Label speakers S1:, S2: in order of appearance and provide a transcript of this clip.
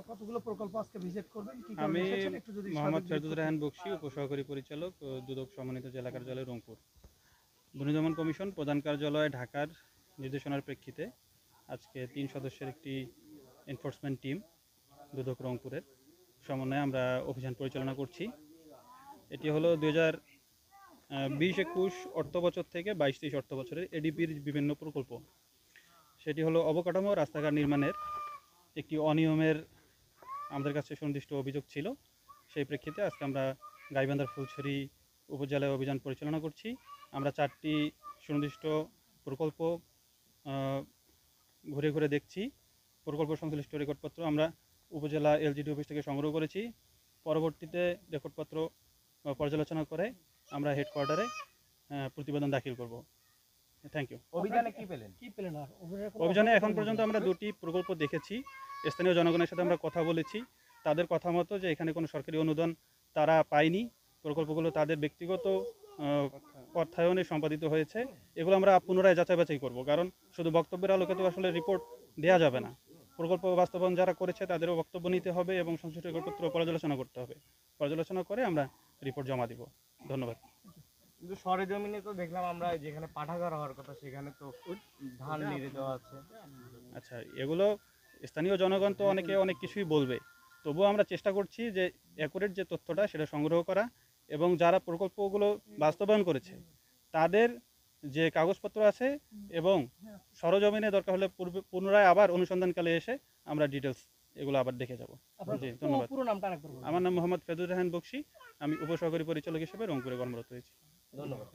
S1: কতগুলো প্রকল্প আজকে ভিজিট করবেন, কি
S2: আমি
S1: কারণে এসেছেন একটু যদি
S2: মোহাম্মদ
S1: সার্বিক
S2: ফেরদৌস রায়হান বকশী, উপসহকারী পরিচালক ও দুদক সমন্বিত জেলা কার্যালয় রংপুর। দুর্নীতি দমন কমিশন প্রধান কার্যালয় ঢাকার নির্দেশনার প্রেক্ষিতে আজকে 3 সদস্যের একটি এনফোর্সমেন্ট টিম দুদক রংপুরের সমন্বয়ে আমরা অভিযান পরিচালনা করছি। এটি হলো 2020-21 অর্থ বছর থেকে 22-23 অর্থ বছরের এডিপির বিভিন্ন প্রকল্প। সেটি হলো অবকাঠামো রাস্তাঘাট নির্মাণের একটি অনিয়মের আমাদের কাছে সুনির্দিষ্ট অভিযোগ ছিল। সেই প্রেক্ষিতে আজকে আমরা গাইবান্ধার ফুলছড়ি উপজেলায় অভিযান পরিচালনা করছি। আমরা 4টি সুনির্দিষ্ট প্রকল্প ঘুরে ঘুরে দেখছি। প্রকল্প সংশ্লিষ্ট রেকর্ডপত্র আমরা উপজেলা এলজিডি অফিস থেকে সংগ্রহ করেছি। পরবর্তীতে রেকর্ডপত্র পর্যালোচনা করে আমরা হেডকোয়ার্টারে প্রতিবেদন দাখিল করব। Thank you.
S3: অভিযানে কি পেলেন?
S1: আর
S2: অভিযানে এখন পর্যন্ত আমরা 2টি প্রকল্প দেখেছি। স্থানীয় জনগণের সাথে আমরা কথা বলেছি। তাদের কথা মতো যে এখানে কোনো সরকারি অনুদান তারা পায়নি, প্রকল্পগুলো তাদের ব্যক্তিগত অর্থায়নে সম্পাদিত হয়েছে। এগুলো আমরা পুনরায় যাচাই বাছাই করব, কারণ শুধু বক্তব্যের আলোকে তো আসলে রিপোর্ট দেওয়া যাবে না। প্রকল্প বাস্তবায়ন যারা করেছে তাদেরও বক্তব্য নিতে হবে এবং সংশ্লিষ্ট রেকর্ডপত্র পর্যালোচনা করতে হবে। পর্যালোচনা করে আমরা রিপোর্ট জমা দিব। ধন্যবাদ।
S3: কিন্তু সরেজমিনে তো দেখলাম আমরা যেখানে পাঠাগার হওয়ার কথা সেখানে তো ধান নেড়ে দেওয়া আছে।
S2: আচ্ছা, এগুলো স্থানীয় জনগণ তো অনেকে অনেক কিছুই বলবে, তবুও আমরা চেষ্টা করছি যে অ্যাকুরেট যে তথ্যটা সেটা সংগ্রহ করা এবং যারা প্রকল্পগুলো বাস্তবায়ন করেছে তাদের যে কাগজপত্র আছে এবং সরজমিনে দরকার হলে পুনরায় আবার অনুসন্ধানকালে এসে আমরা ডিটেলস এগুলো আবার দেখে যাব। জি, ধন্যবাদ। আমার নাম মোহাম্মদ ফেরদৌস রায়হান বকশী। আমি উপসহকারী পরিচালক হিসেবে রংপুরে কর্মরত হয়েছি।
S3: ধন্যবাদ।